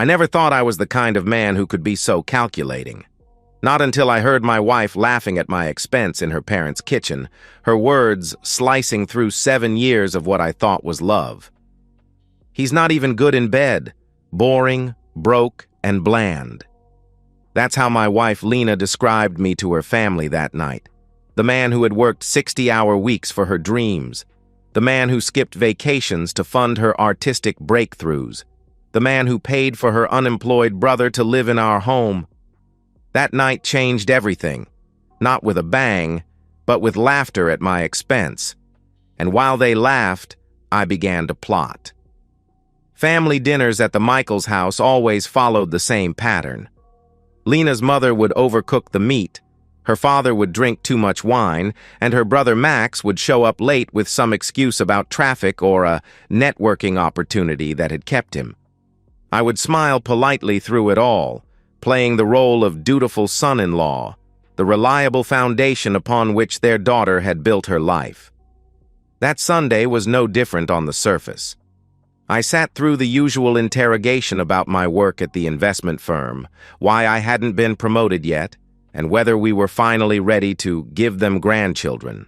I never thought I was the kind of man who could be so calculating. Not until I heard my wife laughing at my expense in her parents' kitchen, her words slicing through 7 years of what I thought was love. He's not even good in bed. Boring, broke, and bland. That's how my wife Lena described me to her family that night. The man who had worked 60-hour weeks for her dreams. The man who skipped vacations to fund her artistic breakthroughs. The man who paid for her unemployed brother to live in our home. That night changed everything. Not with a bang, but with laughter at my expense. And while they laughed, I began to plot. Family dinners at the Michaels' house always followed the same pattern. Lena's mother would overcook the meat, her father would drink too much wine, and her brother Max would show up late with some excuse about traffic or a networking opportunity that had kept him. I would smile politely through it all, playing the role of dutiful son-in-law, the reliable foundation upon which their daughter had built her life. That Sunday was no different on the surface. I sat through the usual interrogation about my work at the investment firm, why I hadn't been promoted yet, and whether we were finally ready to give them grandchildren.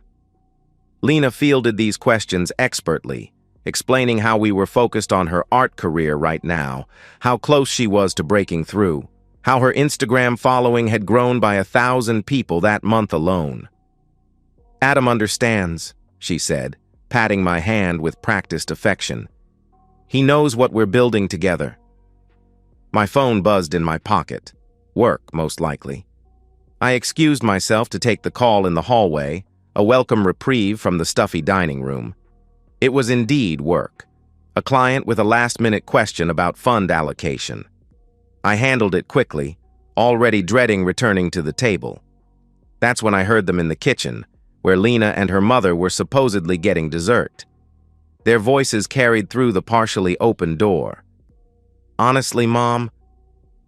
Lena fielded these questions expertly, explaining how we were focused on her art career right now, how close she was to breaking through, how her Instagram following had grown by 1,000 people that month alone. "Adam understands," she said, patting my hand with practiced affection. "He knows what we're building together." My phone buzzed in my pocket. Work, most likely. I excused myself to take the call in the hallway, a welcome reprieve from the stuffy dining room. It was indeed work. A client with a last-minute question about fund allocation. I handled it quickly, already dreading returning to the table. That's when I heard them in the kitchen, where Lena and her mother were supposedly getting dessert. Their voices carried through the partially open door. "Honestly, Mom,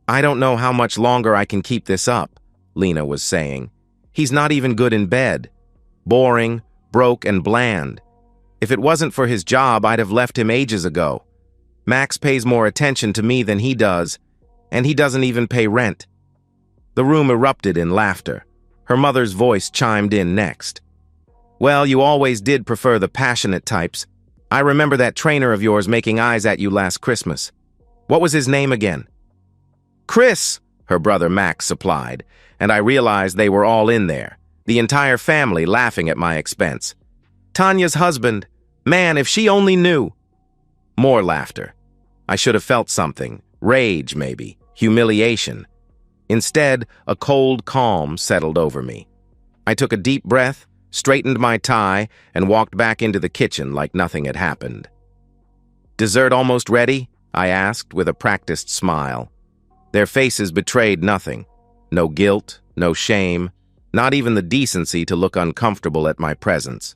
I don't know how much longer I can keep this up," Lena was saying. "He's not even good in bed. Boring, broke, and bland. If it wasn't for his job, I'd have left him ages ago. Max pays more attention to me than he does, and he doesn't even pay rent." The room erupted in laughter. Her mother's voice chimed in next. "Well, you always did prefer the passionate types. I remember that trainer of yours making eyes at you last Christmas. What was his name again?" "Chris," her brother Max supplied, and I realized they were all in there, the entire family laughing at my expense. "Tanya's husband. Man, if she only knew." More laughter. I should have felt something. Rage, maybe. Humiliation. Instead, a cold calm settled over me. I took a deep breath, straightened my tie, and walked back into the kitchen like nothing had happened. "Dessert almost ready?" I asked with a practiced smile. Their faces betrayed nothing. No guilt, no shame, not even the decency to look uncomfortable at my presence.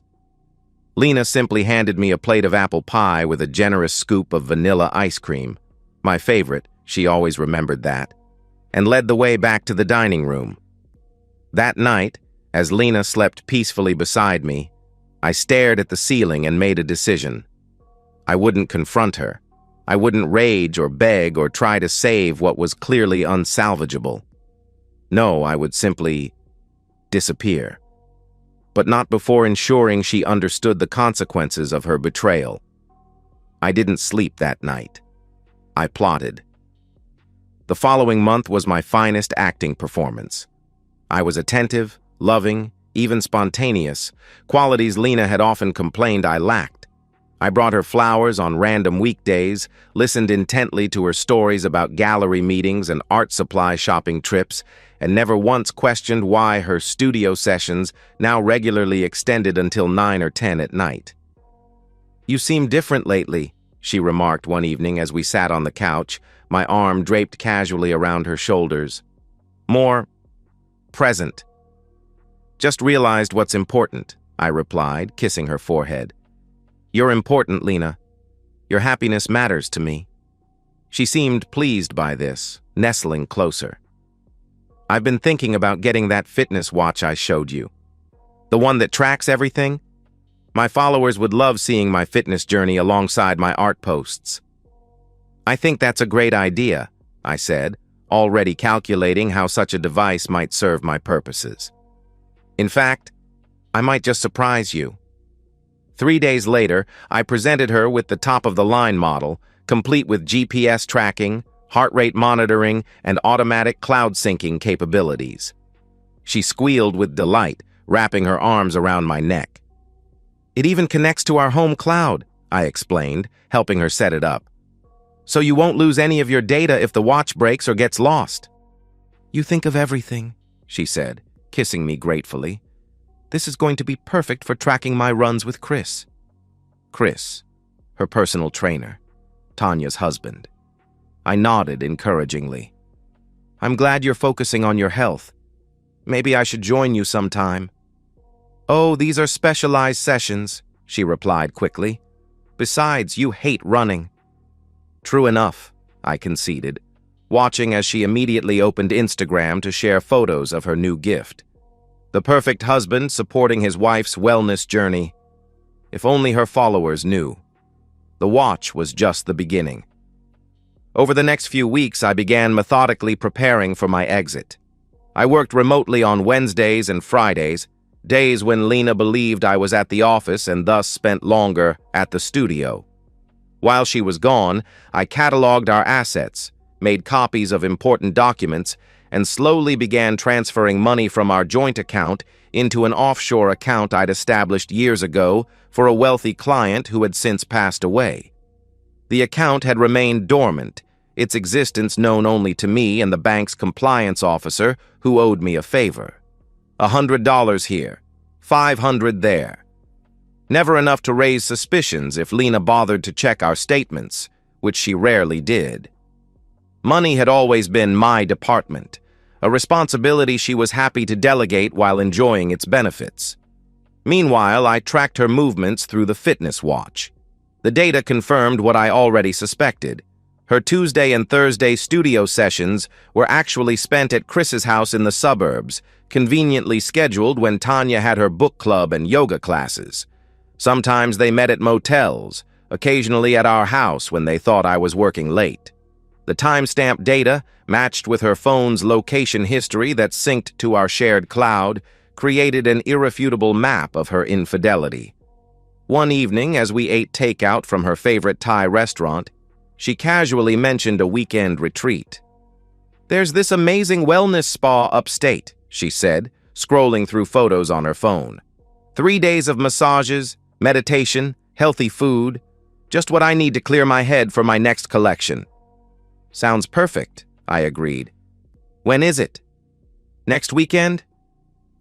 Lena simply handed me a plate of apple pie with a generous scoop of vanilla ice cream, my favorite, she always remembered that, and led the way back to the dining room. That night, as Lena slept peacefully beside me, I stared at the ceiling and made a decision. I wouldn't confront her. I wouldn't rage or beg or try to save what was clearly unsalvageable. No, I would simply disappear. But not before ensuring she understood the consequences of her betrayal. I didn't sleep that night. I plotted. The following month was my finest acting performance. I was attentive, loving, even spontaneous, qualities Lena had often complained I lacked. I brought her flowers on random weekdays, listened intently to her stories about gallery meetings and art supply shopping trips, and never once questioned why her studio sessions now regularly extended until 9 or 10 at night. "You seem different lately," she remarked one evening as we sat on the couch, my arm draped casually around her shoulders. "More present." "Just realized what's important," I replied, kissing her forehead. "You're important, Lena. Your happiness matters to me." She seemed pleased by this, nestling closer. "I've been thinking about getting that fitness watch I showed you. The one that tracks everything? My followers would love seeing my fitness journey alongside my art posts." "I think that's a great idea," I said, already calculating how such a device might serve my purposes. In fact, I might just surprise you. 3 days later, I presented her with the top-of-the-line model, complete with GPS tracking, heart rate monitoring, and automatic cloud syncing capabilities. She squealed with delight, wrapping her arms around my neck. "It even connects to our home cloud," I explained, helping her set it up. "So you won't lose any of your data if the watch breaks or gets lost." "You think of everything," she said, kissing me gratefully. "This is going to be perfect for tracking my runs with Chris." Chris, her personal trainer, Tanya's husband. I nodded encouragingly. "I'm glad you're focusing on your health. Maybe I should join you sometime." "Oh, these are specialized sessions," she replied quickly. "Besides, you hate running." "True enough," I conceded, watching as she immediately opened Instagram to share photos of her new gift. The perfect husband supporting his wife's wellness journey. If only her followers knew. The watch was just the beginning. Over the next few weeks, I began methodically preparing for my exit. I worked remotely on Wednesdays and Fridays, days when Lena believed I was at the office and thus spent longer at the studio. While she was gone, I cataloged our assets, made copies of important documents, and slowly began transferring money from our joint account into an offshore account I'd established years ago for a wealthy client who had since passed away. The account had remained dormant, its existence known only to me and the bank's compliance officer who owed me a favor. $100 here, $500 there. Never enough to raise suspicions if Lena bothered to check our statements, which she rarely did. Money had always been my department, a responsibility she was happy to delegate while enjoying its benefits. Meanwhile, I tracked her movements through the fitness watch. The data confirmed what I already suspected. Her Tuesday and Thursday studio sessions were actually spent at Chris's house in the suburbs, conveniently scheduled when Tanya had her book club and yoga classes. Sometimes they met at motels, occasionally at our house when they thought I was working late. The timestamp data, matched with her phone's location history that synced to our shared cloud, created an irrefutable map of her infidelity. One evening, as we ate takeout from her favorite Thai restaurant, she casually mentioned a weekend retreat. "There's this amazing wellness spa upstate," she said, scrolling through photos on her phone. 3 days of massages, meditation, healthy food, just what I need to clear my head for my next collection. "Sounds perfect," I agreed. "When is it?" "Next weekend?"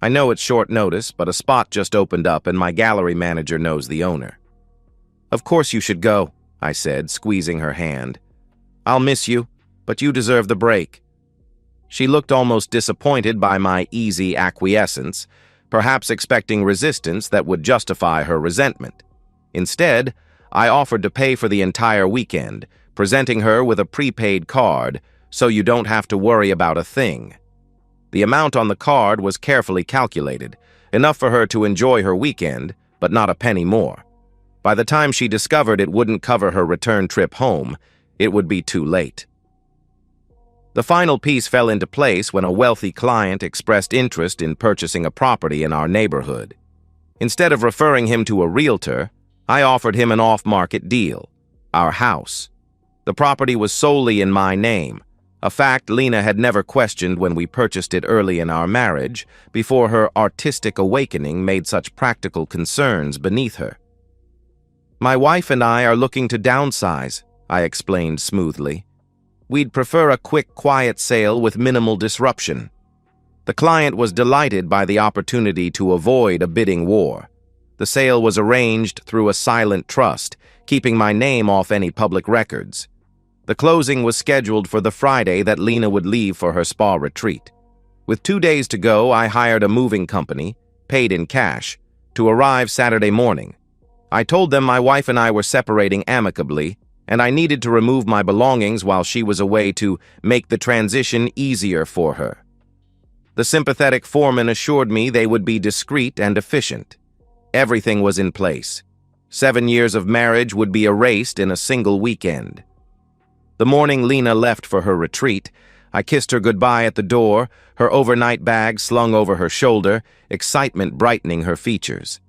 I know it's short notice, but a spot just opened up and my gallery manager knows the owner. "Of course you should go," I said, squeezing her hand. "I'll miss you, but you deserve the break." She looked almost disappointed by my easy acquiescence, perhaps expecting resistance that would justify her resentment. Instead, I offered to pay for the entire weekend, presenting her with a prepaid card so you don't have to worry about a thing. The amount on the card was carefully calculated, enough for her to enjoy her weekend, but not a penny more. By the time she discovered it wouldn't cover her return trip home, it would be too late. The final piece fell into place when a wealthy client expressed interest in purchasing a property in our neighborhood. Instead of referring him to a realtor, I offered him an off-market deal, our house. The property was solely in my name, a fact Lena had never questioned when we purchased it early in our marriage, before her artistic awakening made such practical concerns beneath her. "My wife and I are looking to downsize," I explained smoothly. "We'd prefer a quick, quiet sale with minimal disruption." The client was delighted by the opportunity to avoid a bidding war. The sale was arranged through a silent trust, keeping my name off any public records. The closing was scheduled for the Friday that Lena would leave for her spa retreat. With 2 days to go, I hired a moving company, paid in cash, to arrive Saturday morning. I told them my wife and I were separating amicably, and I needed to remove my belongings while she was away to make the transition easier for her. The sympathetic foreman assured me they would be discreet and efficient. Everything was in place. 7 years of marriage would be erased in a single weekend. The morning Lena left for her retreat, I kissed her goodbye at the door, her overnight bag slung over her shoulder, excitement brightening her features.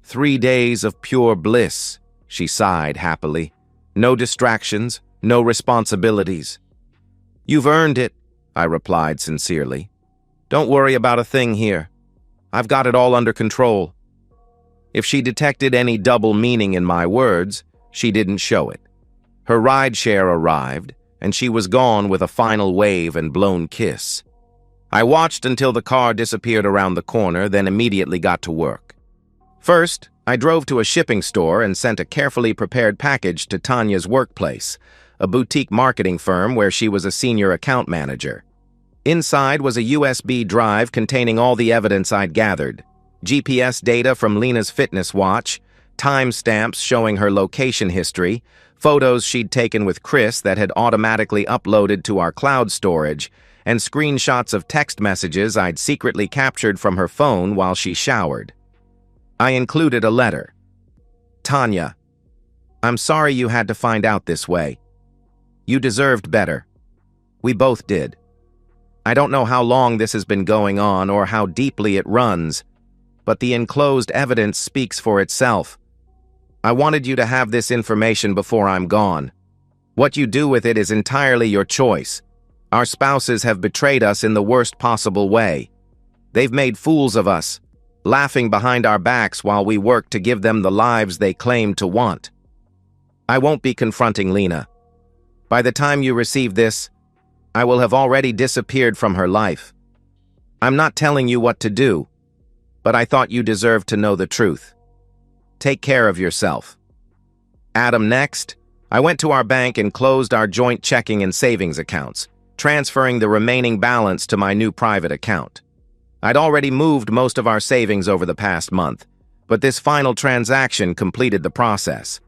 3 days of pure bliss, she sighed happily. No distractions, no responsibilities. You've earned it, I replied sincerely. Don't worry about a thing here. I've got it all under control. If she detected any double meaning in my words, she didn't show it. Her rideshare arrived, and she was gone with a final wave and blown kiss. I watched until the car disappeared around the corner, then immediately got to work. First, I drove to a shipping store and sent a carefully prepared package to Tanya's workplace, a boutique marketing firm where she was a senior account manager. Inside was a USB drive containing all the evidence I'd gathered: GPS data from Lena's fitness watch, timestamps showing her location history, photos she'd taken with Chris that had automatically uploaded to our cloud storage, and screenshots of text messages I'd secretly captured from her phone while she showered. I included a letter. Tanya, I'm sorry you had to find out this way. You deserved better. We both did. I don't know how long this has been going on or how deeply it runs, but the enclosed evidence speaks for itself. I wanted you to have this information before I'm gone. What you do with it is entirely your choice. Our spouses have betrayed us in the worst possible way. They've made fools of us, laughing behind our backs while we work to give them the lives they claim to want. I won't be confronting Lena. By the time you receive this, I will have already disappeared from her life. I'm not telling you what to do, but I thought you deserved to know the truth. Take care of yourself. Adam, next, I went to our bank and closed our joint checking and savings accounts, transferring the remaining balance to my new private account. I'd already moved most of our savings over the past month, but this final transaction completed the process.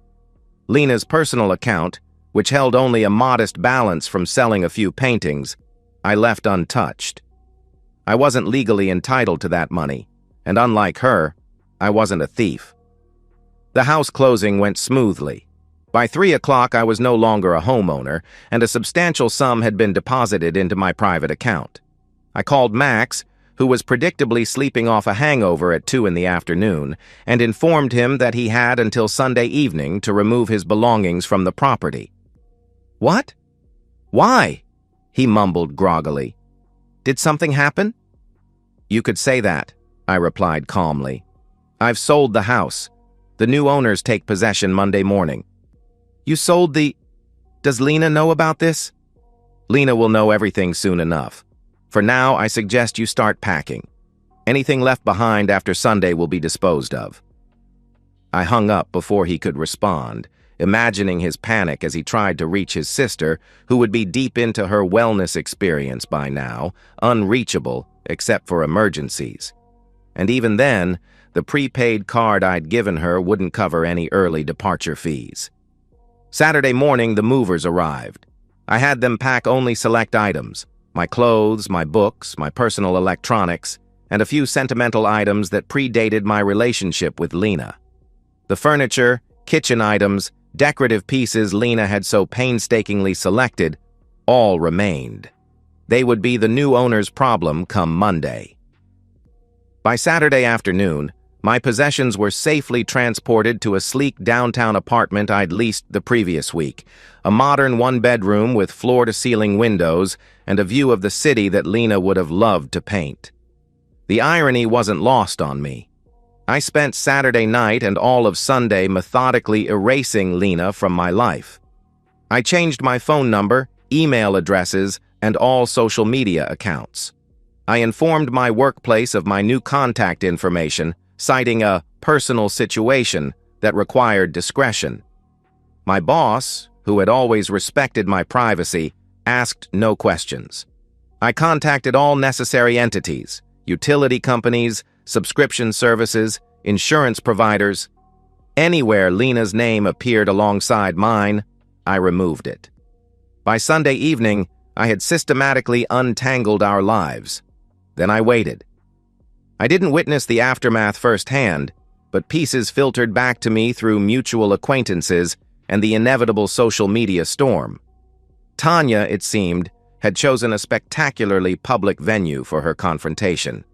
Lena's personal account, which held only a modest balance from selling a few paintings, I left untouched. I wasn't legally entitled to that money, and unlike her, I wasn't a thief. The house closing went smoothly. By 3 o'clock, I was no longer a homeowner, and a substantial sum had been deposited into my private account. I called Max, who was predictably sleeping off a hangover at 2 in the afternoon, and informed him that he had until Sunday evening to remove his belongings from the property. What? Why? He mumbled groggily. Did something happen? You could say that, I replied calmly. I've sold the house. The new owners take possession Monday morning. You sold the... Does Lena know about this? Lena will know everything soon enough. For now, I suggest you start packing. Anything left behind after Sunday will be disposed of. I hung up before he could respond, imagining his panic as he tried to reach his sister, who would be deep into her wellness experience by now, unreachable except for emergencies. And even then, the prepaid card I'd given her wouldn't cover any early departure fees. Saturday morning, the movers arrived. I had them pack only select items: my clothes, my books, my personal electronics, and a few sentimental items that predated my relationship with Lena. The furniture, kitchen items, decorative pieces Lena had so painstakingly selected all remained. They would be the new owner's problem come Monday. By Saturday afternoon, my possessions were safely transported to a sleek downtown apartment I'd leased the previous week, a modern one-bedroom with floor-to-ceiling windows and a view of the city that Lena would have loved to paint. The irony wasn't lost on me. I spent Saturday night and all of Sunday methodically erasing Lena from my life. I changed my phone number, email addresses, and all social media accounts. I informed my workplace of my new contact information, citing a personal situation that required discretion. My boss, who had always respected my privacy, asked no questions. I contacted all necessary entities: utility companies, subscription services, insurance providers. Anywhere Lena's name appeared alongside mine, I removed it. By Sunday evening, I had systematically untangled our lives. Then I waited. I didn't witness the aftermath firsthand, but pieces filtered back to me through mutual acquaintances and the inevitable social media storm. Tanya, it seemed, had chosen a spectacularly public venue for her confrontation.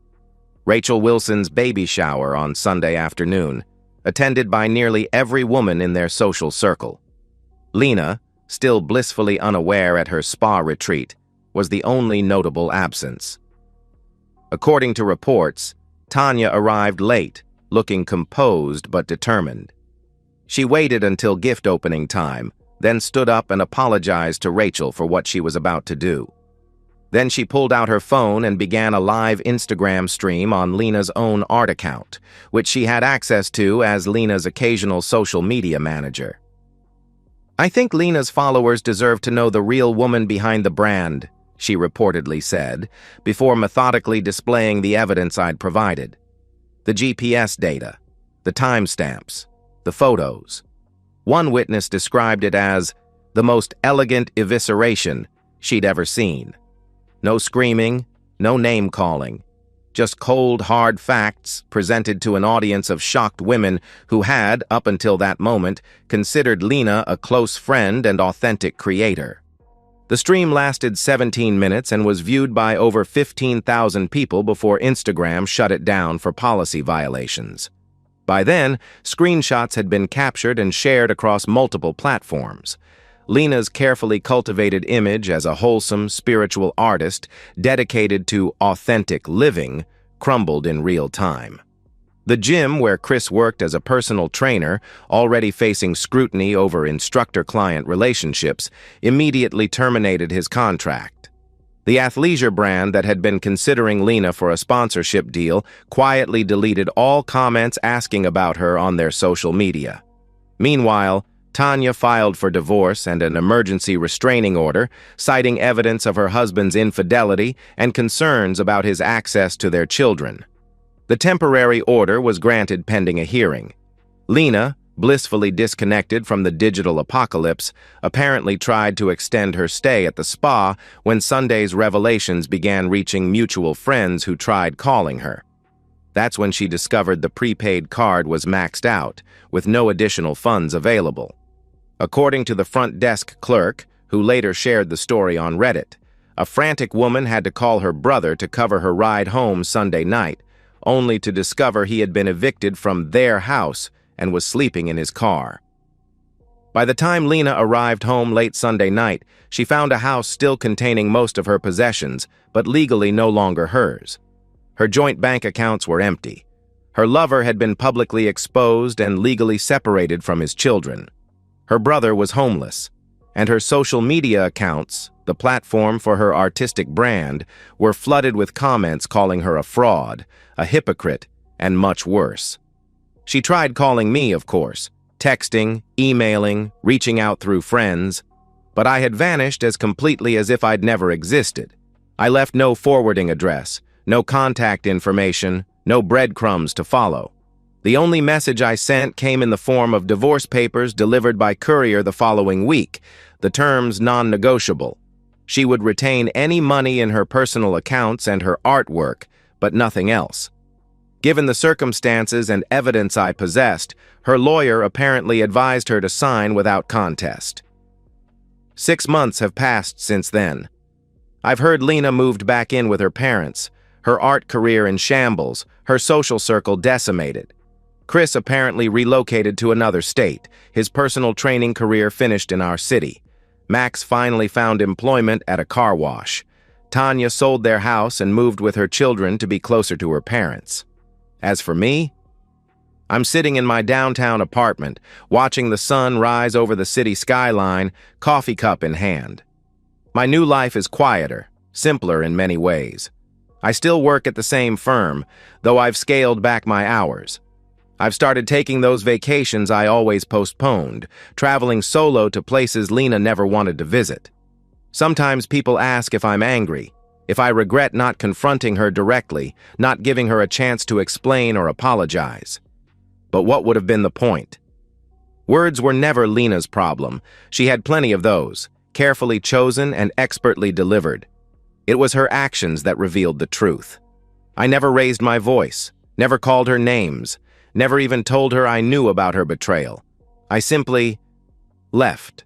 Rachel Wilson's baby shower on Sunday afternoon, attended by nearly every woman in their social circle. Lena, still blissfully unaware at her spa retreat, was the only notable absence. According to reports, Tanya arrived late, looking composed but determined. She waited until gift opening time, then stood up and apologized to Rachel for what she was about to do. Then she pulled out her phone and began a live Instagram stream on Lena's own art account, which she had access to as Lena's occasional social media manager. "I think Lena's followers deserve to know the real woman behind the brand," she reportedly said, before methodically displaying the evidence I'd provided. The GPS data, the timestamps, the photos. One witness described it as the most elegant evisceration she'd ever seen. No screaming, no name-calling, just cold, hard facts presented to an audience of shocked women who had, up until that moment, considered Lena a close friend and authentic creator. The stream lasted 17 minutes and was viewed by over 15,000 people before Instagram shut it down for policy violations. By then, screenshots had been captured and shared across multiple platforms. Lena's carefully cultivated image as a wholesome, spiritual artist dedicated to authentic living crumbled in real time. The gym where Chris worked as a personal trainer, already facing scrutiny over instructor-client relationships, immediately terminated his contract. The athleisure brand that had been considering Lena for a sponsorship deal quietly deleted all comments asking about her on their social media. Meanwhile, Tanya filed for divorce and an emergency restraining order, citing evidence of her husband's infidelity and concerns about his access to their children. The temporary order was granted pending a hearing. Lena, blissfully disconnected from the digital apocalypse, apparently tried to extend her stay at the spa when Sunday's revelations began reaching mutual friends who tried calling her. That's when she discovered the prepaid card was maxed out, with no additional funds available. According to the front desk clerk, who later shared the story on Reddit, a frantic woman had to call her brother to cover her ride home Sunday night, only to discover he had been evicted from their house and was sleeping in his car. By the time Lena arrived home late Sunday night, she found a house still containing most of her possessions, but legally no longer hers. Her joint bank accounts were empty. Her lover had been publicly exposed and legally separated from his children. Her brother was homeless, and her social media accounts, the platform for her artistic brand, were flooded with comments calling her a fraud, a hypocrite, and much worse. She tried calling me, of course, texting, emailing, reaching out through friends, but I had vanished as completely as if I'd never existed. I left no forwarding address, no contact information, no breadcrumbs to follow. The only message I sent came in the form of divorce papers delivered by courier the following week, the terms non-negotiable. She would retain any money in her personal accounts and her artwork, but nothing else. Given the circumstances and evidence I possessed, her lawyer apparently advised her to sign without contest. 6 months have passed since then. I've heard Lena moved back in with her parents, her art career in shambles, her social circle decimated. Chris apparently relocated to another state, his personal training career finished in our city. Max finally found employment at a car wash. Tanya sold their house and moved with her children to be closer to her parents. As for me, I'm sitting in my downtown apartment, watching the sun rise over the city skyline, coffee cup in hand. My new life is quieter, simpler in many ways. I still work at the same firm, though I've scaled back my hours. I've started taking those vacations I always postponed, traveling solo to places Lena never wanted to visit. Sometimes people ask if I'm angry, if I regret not confronting her directly, not giving her a chance to explain or apologize. But what would have been the point? Words were never Lena's problem. She had plenty of those, carefully chosen and expertly delivered. It was her actions that revealed the truth. I never raised my voice, never called her names, never even told her I knew about her betrayal. I simply left,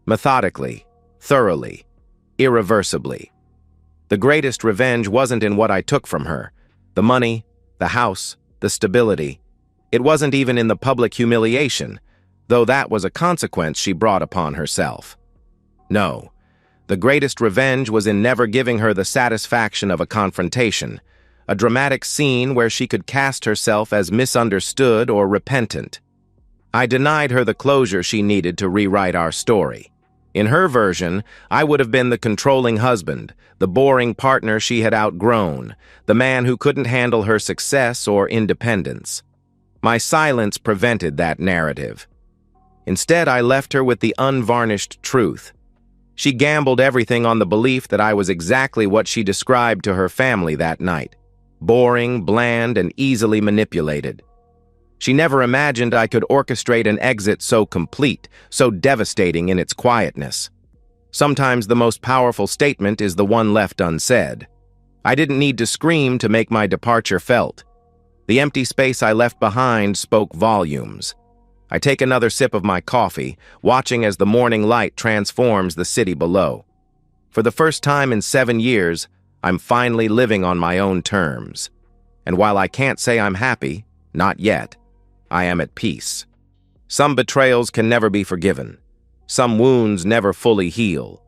methodically, thoroughly, irreversibly. The greatest revenge wasn't in what I took from her, the money, the house, the stability. It wasn't even in the public humiliation, though that was a consequence she brought upon herself. No, the greatest revenge was in never giving her the satisfaction of a confrontation, a dramatic scene where she could cast herself as misunderstood or repentant. I denied her the closure she needed to rewrite our story. In her version, I would have been the controlling husband, the boring partner she had outgrown, the man who couldn't handle her success or independence. My silence prevented that narrative. Instead, I left her with the unvarnished truth. She gambled everything on the belief that I was exactly what she described to her family that night: boring, bland, and easily manipulated. She never imagined I could orchestrate an exit so complete, so devastating in its quietness. Sometimes the most powerful statement is the one left unsaid. I didn't need to scream to make my departure felt. The empty space I left behind spoke volumes. I take another sip of my coffee, watching as the morning light transforms the city below. For the first time in 7 years, I'm finally living on my own terms. And while I can't say I'm happy, not yet, I am at peace. Some betrayals can never be forgiven. Some wounds never fully heal.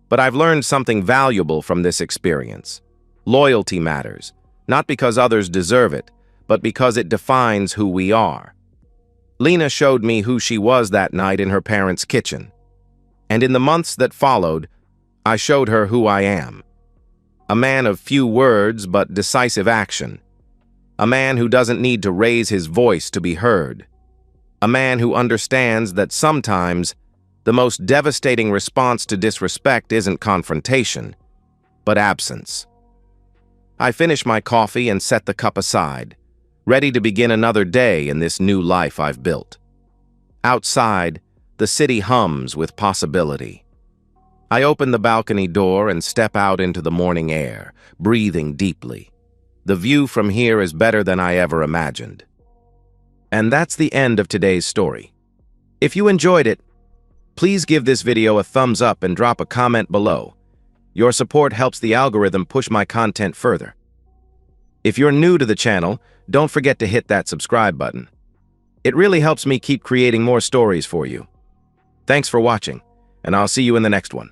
But I've learned something valuable from this experience. Loyalty matters, not because others deserve it, but because it defines who we are. Lena showed me who she was that night in her parents' kitchen. And in the months that followed, I showed her who I am. A man of few words but decisive action. A man who doesn't need to raise his voice to be heard. A man who understands that sometimes the most devastating response to disrespect isn't confrontation, but absence. I finish my coffee and set the cup aside, ready to begin another day in this new life I've built. Outside, the city hums with possibility. I open the balcony door and step out into the morning air, breathing deeply. The view from here is better than I ever imagined. And that's the end of today's story. If you enjoyed it, please give this video a thumbs up and drop a comment below. Your support helps the algorithm push my content further. If you're new to the channel, don't forget to hit that subscribe button. It really helps me keep creating more stories for you. Thanks for watching, and I'll see you in the next one.